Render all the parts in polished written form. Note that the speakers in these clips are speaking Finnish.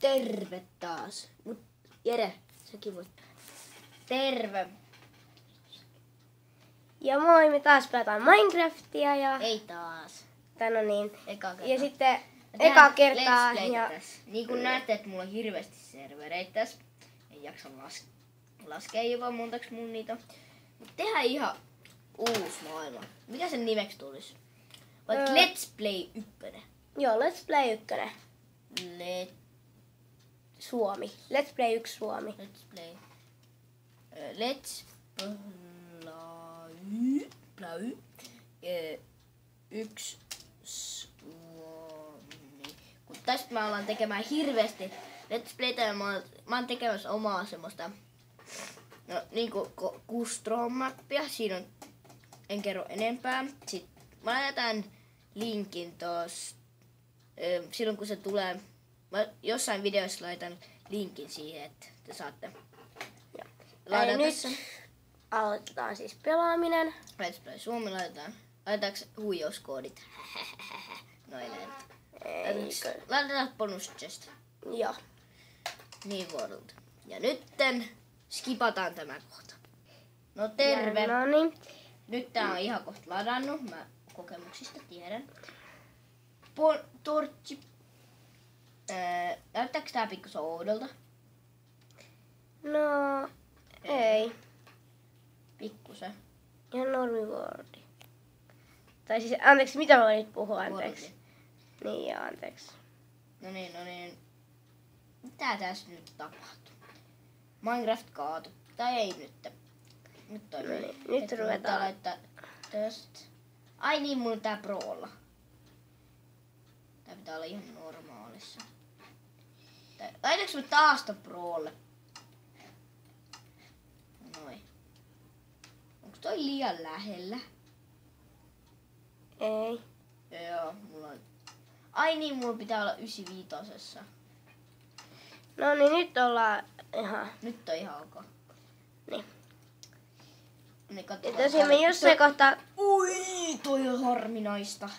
Terve taas. Mut Jere, säkin voit. Terve. Ja moi, me taas pelataan Minecraftia ja... Ei taas. No niin. Eka kerta. Ja sitten eka kertaa. Ja... Niin kuin näette, että mulla on hirveästi servereitä tässä. En jaksa laskea jopa montaks mun niitä. Mut tehdään ihan uusi maailma. Mikä sen nimeksi tulisi? Vaikka Let's Play 1. Joo, Let's Play 1. Suomi. Let's Play 1 Suomi. Let's Play. Let's Play 1 Suomi. Kun tästä me ollaan tekemään hirveästi Let's Playtä ja mä oon tekemässä omaa semmoista niinku custom mappia. Siinä on, en kerro enempää. Sitten mä laitan linkin tossa. Silloin kun se tulee, mä jossain videossa laitan linkin siihen, että te saatte ladata sen. Nyt aloitetaan siis pelaaminen. Let's Play Suomi laitetaanko huijauskoodit? Noin näin. Laitetaan bonus chest. Joo. Niin world. Ja nytten skipataan tämä kohta. No terve. No niin. Nyt tää on ihan kohta ladannut. Mä kokemuksista tiedän. Torchi. Näyttääkö tää pikkusen oudolta? No, ei. Pikkusen. Ihan normiwordi. Tai siis, anteeksi, mitä mä voin nyt puhua, anteeksi. Wordi. Niin, joo, anteeksi. No niin. Mitä tässä nyt tapahtuu? Minecraft kaatu. Tai ei nyt. Nyt toimii. No niin, nyt ruvetaan. Laittaa tästä. Ai niin, mulla on tää Prolla. Tää pitää olla ihan normaalissa. Laitaks me taas tän Prolle? Noin. Onks toi liian lähellä? Ei. Joo, mulla on... Ai niin, mulla pitää olla 95. No niin, nyt ollaan ihan... Nyt on ihan ok. Niin. Niin Ja tosiaan me jossain kohtaa... Ui, toi on harminaista.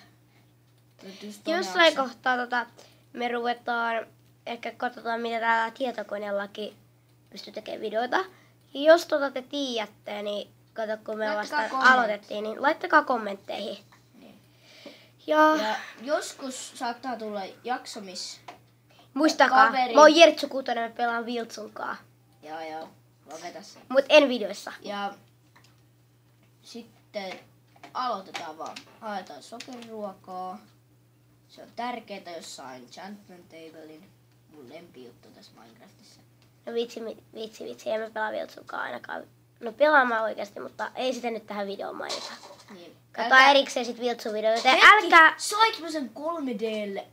Jossain kohtaa me ruvetaan... Ehkä katsotaan, mitä täällä tietokoneellakin pystyy tekemään videoita. Ja jos te tiedätte, niin kato, kun me vasta aloitettiin, niin laittakaa kommentteihin. Niin. Ja joskus saattaa tulla jakso, missä... Muistakaa, mä oon Jertsu Kutonen, mä pelaan Viltsunkaa. Joo, lopeta se. Mut en videoissa. Ja sitten aloitetaan vaan. Haetaan sokeriruokaa. Se on tärkeää, jos saa enchantment tablein. Mun lempijuttu tässä Minecraftissa. No vitsi, en mä pelaa Viltsunkaa ainakaan. No pelaamaan oikeasti, mutta ei sitä nyt tähän videoon mainita. Niin. Katsotaan erikseen sit Viltsu-videoita. Älkää... Sainko mä sen 3D:lle?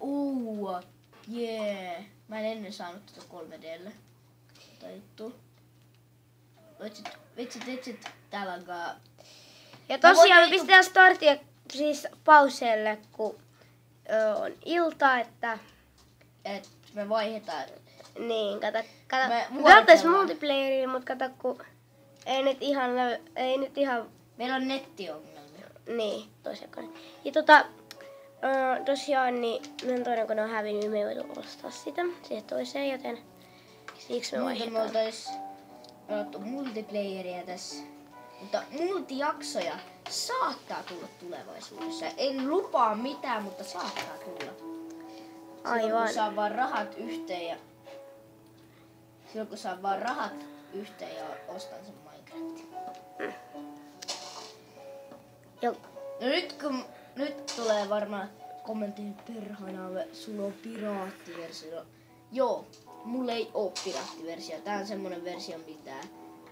Jee. Mä en ennen saanut tätä 3D:lle. Taittu. Vitsit. Täällä alkaa... Ja tosiaan me pistetään startia siis pauselle, kun on ilta, että... Et me vaihdetaan. Niin, kato. Me Me pelatais multiplayeriin, mut kato, kun ei nyt ihan... Meillä on nettiongelmia. Niin, toisen kone. Ja tosiaan, niin meidän toinen kone on hävinnyt, niin me ei voitu ostaa sitä siihen toiseen, joten siksi me vaihdetaan. Me oltais pelattu multiplayeria tässä. Mutta multijaksoja saattaa tulla tulevaisuudessa. En lupaa mitään, mutta saattaa tulla. Aivan. Kun saa vaan rahat yhteen ja... Silloin kun saa vaan rahat yhteen ja ostan sen Minecraftin. Joo. No nyt tulee varmaan kommentin perhana, sulla on piraattiversio. Joo, mulla ei oo piraattiversio. Tää on semmonen versio,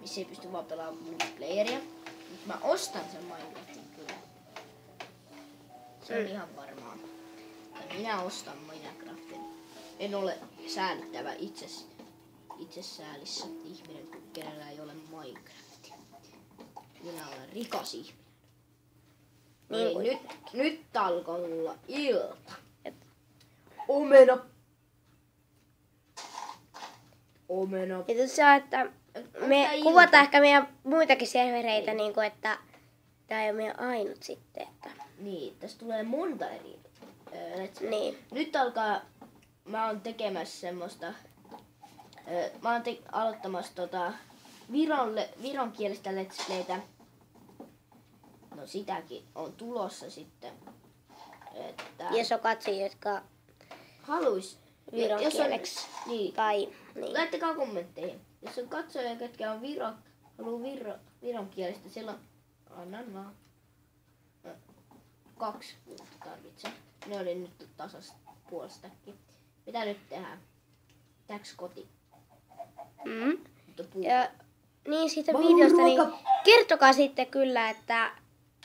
missä ei pysty vaan pelaamaan multiplayeria. Mut mä ostan sen Minecraftin kyllä. Se on ihan varmaa. Ja minä ostan Minecraftin. En ole säälittävä itsesäälissä ihminen, kenellä ei ole Minecraftia. Minä olen rikas ihminen. Niin, nyt alkoi olla ilta. Omena. Ja tosiaan, että me kuvataan ehkä meidän muitakin servereitä, niin kuin, että tää ei ole meidän ainut sitten. Että... Niin, tässä tulee monta eri. Niin. Nyt alkaa mä oon tekemässä semmoista, mä oon aloittamassa viron kielestä Let's Playtä. No sitäkin on tulossa sitten. Että Jos on katsojia, jotka haluis viron kieleksi. Niin. Tai, niin. Laittakaa kommentteihin. Jos on katsojia, ketkä on haluu viron kielestä, silloin annan vaan 2 tarvitsen. Ne oli nyt tasasta puolestakin. Mitä nyt tehdään? Täks koti? Ja niin siitä videosta, niin kertokaa sitten kyllä, että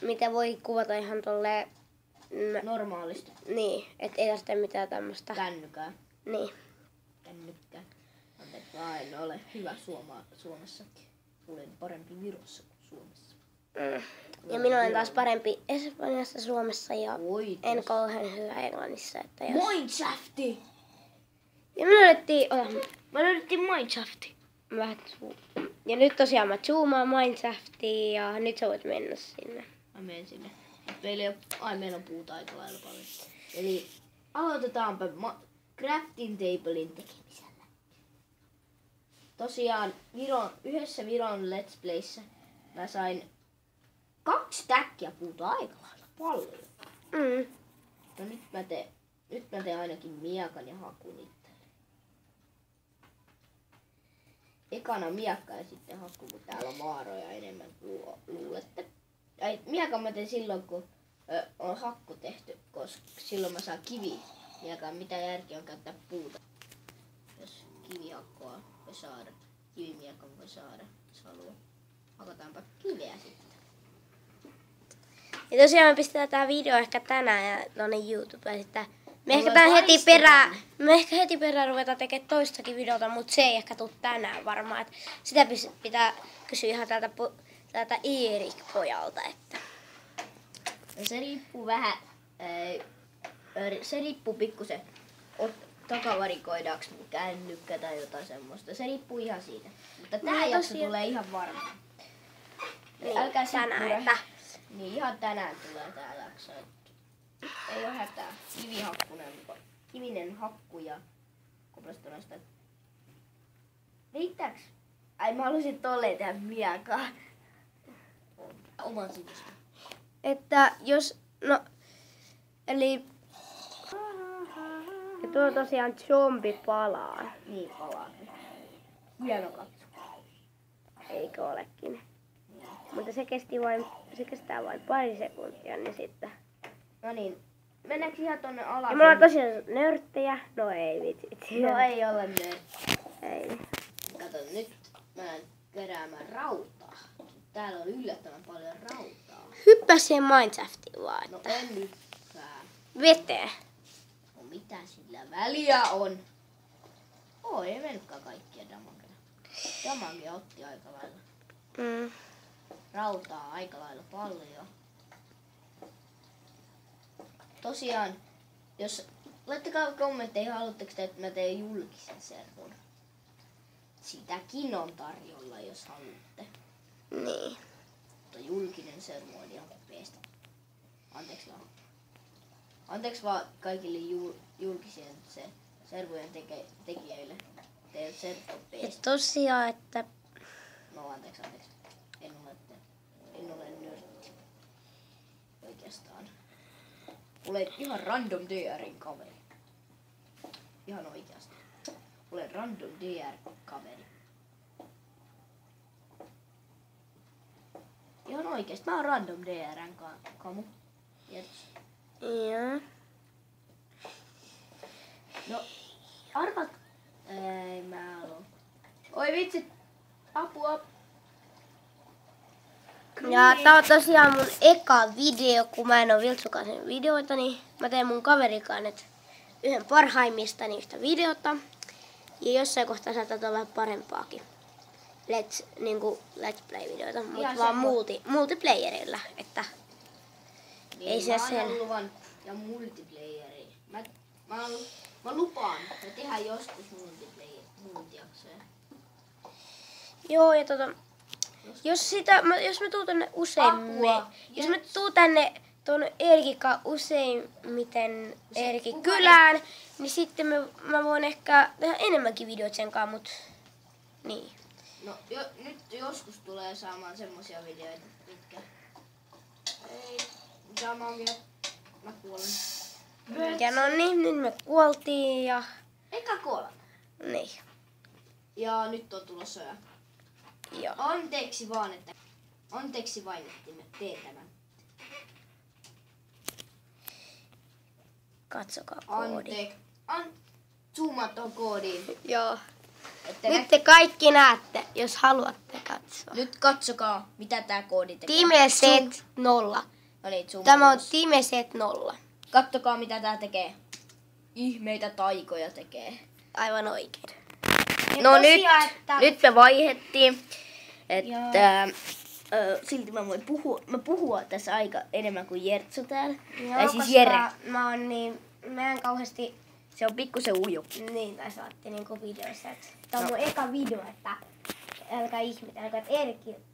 miten voi kuvata ihan tolleen normaalisti. Niin, et ei tarvitse mitään tämmöstä. Kännykää. Niin. Kännykkää. Anteeksi, mä en ole hyvä Suomessa. Olen parempi Virossa kuin Suomessa. Ja minä olen taas parempi Espanjassa, Suomessa ja Oikeesti. en kauhean hyvä Englannissa. Että jos... Minecrafti! Ja me löydettiin Minecrafti. Ja nyt tosiaan mä zoomaan Minecraftiin ja nyt sä voit mennä sinne. Mä menen sinne. Meillä on puuta aika lailla paljon. Eli aloitetaanpa crafting tablein tekemisellä. Tosiaan yhdessä Viron Let's Playssä mä sain 2 täkkiä puuta aika lailla paljon. No nyt mä teen ainakin miekan ja hakun itselle. Ekana miekka ja sitten hakku, kun täällä on maaroja enemmän kuin luulette. Miekan mä teen silloin, kun on hakku tehty, koska silloin mä saan kivimiekan. Mitä järkeä on käyttää puuta, jos kivihakkoa voi saada, kivimiekan voi saada, jos haluaa. Hakataanpa kiveä sitten. Ja tosiaan me pistetään tää video ehkä tänään ja tonne YouTubeen sitten. Me ehkä heti perään ruvetaan tekemään toistakin videota, mutta se ei ehkä tule tänään varmaan. Et sitä pitää kysyä ihan täältä Erik-pojalta. Että. No se riippuu vähän, se riippuu pikkusen, takavarikoidaanko mun kännykkä tai jotain semmoista. Se riippuu ihan siitä. Mutta tää jakso tulee ihan varmaan. Niin, älkää tänään, niin ihan tänään tulee tää jakso. Ei oo hätää. Kivinen hakku ja koplastonaista. Riittääks? Ai mä halusin tolleen tehdä miekaa. Oman sivusta. Että jos, no, eli ja tuo tosiaan zombi palaa. Niin palaa. Hieno katso. Eikö olekin? Mutta se kestää vain pari sekuntia, niin sitten. No niin, mennäänkö ihan tonne alas? Ja me ollaan tosiaan nörttejä. No ei vitsi. No ei ole nörttejä. Ei. Kato, nyt mä keräämään rautaa. Täällä on yllättävän paljon rautaa. Hyppää siihen Minecraftiin vaan. No en hyppää. Veteen. No mitä sillä väliä on? Ei mennytkään kaikkia damagea. Damagea otti aika lailla. Rautaa aika lailla paljon. Tosiaan, jos laittakaa kommentteihin, haluatteko te, että mä teen julkisen servun. Sitäkin on tarjolla, jos haluatte. Niin. Mutta julkinen servu on ihan peestä. Anteeksi vaan kaikille julkisien servujen tekijöille. Teidän servu on peestä. Tosiaan, että... No anteeksi. En ole nörtti. Oikeastaan. Olen ihan random DRin kaveri. Ihan oikeasti. Olen random DR-kaveri. Ihan oikeesti. Mä oon random DRn kamu. Yes. Joo. No, arvat... Ei mä aloin. Oi vitsi. Apua. Ja tää on tosiaan mun eka video, kun mä en oo Viltsukaisen videoita, niin mä teen mun kaverikaan nyt yhden parhaimmistani yhtä videota. Ja jossain kohtaa saattaa olla vähän parempaakin Let's Play-videoita, mutta vaan multiplayerilla, että niin, ei se sen... luvan ja multiplayeri. Mä lupaan, me tehdään joskus multijaksoja. Joo, ja jos mä tuun tänne useimmin, jos mä tuun tänne tuon Eerikin Useimmiten Eerikin kylään, niin sitten mä voin ehkä tehdä enemmänkin videoita sen kanssa, mut niin. No nyt joskus tulee saamaan semmosia videoita, mitkä ei saamaan vielä. Mä kuolen. Ja no niin, nyt me kuoltiin ja Eikä kuolla. niin. Ja nyt on tulossa ja Joo. anteeksi vain, että me teen tämän. Katsokaa koodi. Zoomat on koodiin. Joo. Että Nyt te kaikki näette, jos haluatte katsoa. nyt katsokaa, mitä tää koodi tekee. Timeset 0. No niin, zoom Tämä on ulos. Timeset 0. Kattokaa, mitä tää tekee. Ihmeitä taikoja tekee. Aivan oikein. No tosiaan, nyt me vaihettiin, että silti mä voin puhua tässä aika enemmän kuin Jertsu täällä. Joo, Tai siis koska Jere. mä en kauheasti Se on pikkusen ujo. niin, tai saatte niinku videoissa. Tämä on mun eka video, että älkää ihmetelkö, että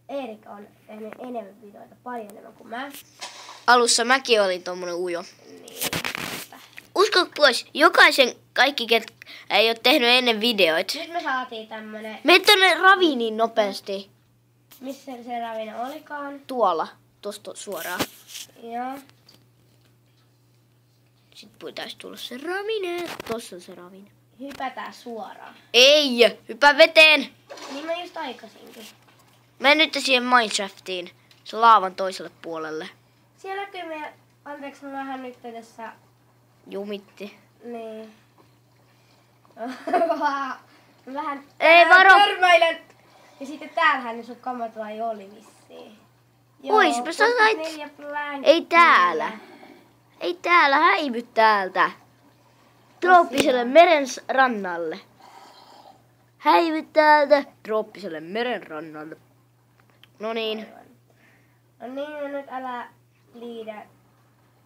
Erik on tehnyt enemmän videoita, paljon enemmän kuin mä. Alussa mäkin olin tommonen ujo. Niin, Usko pois, jokaisen kaikki, ketkä ei ole tehnyt ennen videoita. nyt me saatiin tämmönen, Mene tonne raviiniin nopeasti. missä se ravina olikaan. Tuolla, tosta suoraan. Joo. Sitten pitäisi tulla se ravine. Tossa on se ravine. Hypätään suoraan. Ei, hypää veteen. Niin mä just aikaisinkin. Mene nyt siihen Minecraftiin. Se laavan toiselle puolelle. Siellä näkyy meidän, anteeksi mä vähän nyt tässä, Jumitti. niin. vähän Ei, varo. törmäilen. Ja sitten täällähän ne sun kamat vai oli vissiin. Ois, mä sait. 64 plankkia. Ei täällä. Ei täällä, häivy täältä. Trooppiselle meren rannalle. Häivy täältä trooppiselle meren rannalle. No niin. No niin, no nyt älä liidä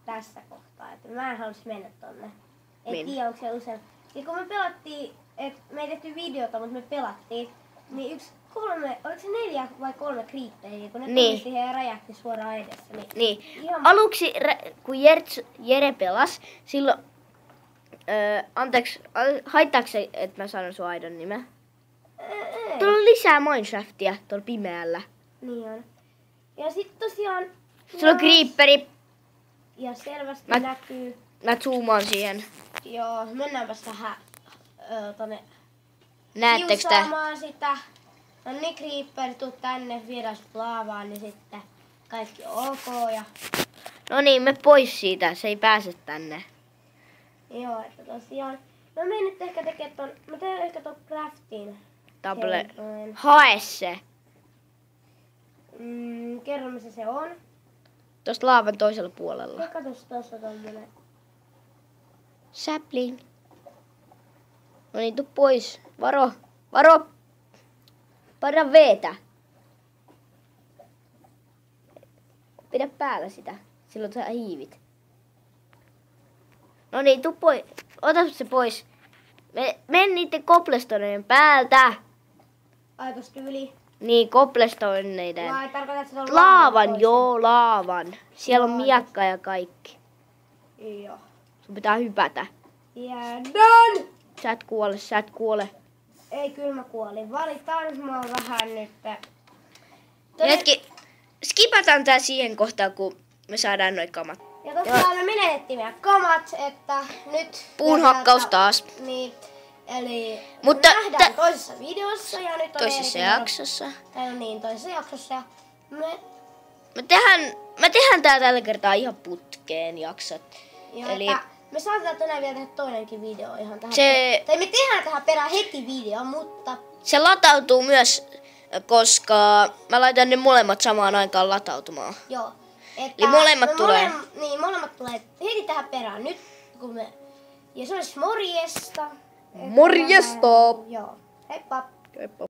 tässä kohtaa. Että mä en halus mennä tonne. Ei Minne? tiedä, onko se usein. Ja kun me pelattiin, että me ei tehty videota, mutta me pelattiin, niin oliko se 4 vai 3 kriippejä, kun ne Niin. tuli siihen ja räjähti suoraan edessä. Niin. Ihan- Aluksi, kun Jere pelas, silloin... anteeksi, haittaako se, että mä sanon sun aidon nimen? Ei. Tuolla on lisää Minecraftia tuolla pimeällä. Niin on. Ja sitten tosiaan... Sulla on creeperi. Ja selvästi Mä- näkyy... Mä zoomaan siihen. Joo, mennäänpäs vähän tonne Näettekö tää? kiusaamaan sitä. No niin, Creeper, tuu tänne, viedään sut laavaan, niin sitten kaikki on ok. Ja No niin, me pois siitä. Se ei pääse tänne. joo, että tosiaan. Mä menen nyt ehkä tekemään ton, mä teen ehkä ton craftin. Table. Kerroin. Hae se. Kerro missä se on. Tuosta laavan toisella puolella. Ja katos tossa tommonen. Sapling. No niin, tuu pois. Varo. Varo. Paina veetä. Pidä päällä sitä. Silloin sä hiivit. No niin, tuu pois. Ota se pois. Men niiden koplestoneen päältä. Ai tosta yli. Niin, koplestoneiden. Vai tarkoitat, että se on Laavan, pois? joo, laavan. Siellä on Joo. miakka ja kaikki. Joo. Sun pitää hypätä. Ja done! Sä et kuole, sä et kuole. Ei, kyllä mä kuolin. Valitaan, mä oon vähän nyt. Hetki, skipataan tää siihen kohtaan, kun me saadaan noi kamat. Ja tosiaan me menetettiin meidän kamat, että nyt... Puunhakkaus taas. Niin, eli Mutta nähdään toisessa videossa ja nyt on Toisessa Eerikin jaksossa. Tai no niin, toisessa jaksossa. Ja Me tehdään tää tällä kertaa ihan putkeen jaksot. ja Eli- että me saatetaan tänään vielä tehdä toinenkin video ihan tähän. Se- Tai me tehdään tähän perään heti video, mutta... Se latautuu myös, koska mä laitan ne molemmat samaan aikaan latautumaan. Joo. Että Eli molemmat me tulee. Niin, molemmat tulee heti tähän perään nyt, kun me... Ja se olisi morjesta. Morjesta! Joo. Heippa! Heippa.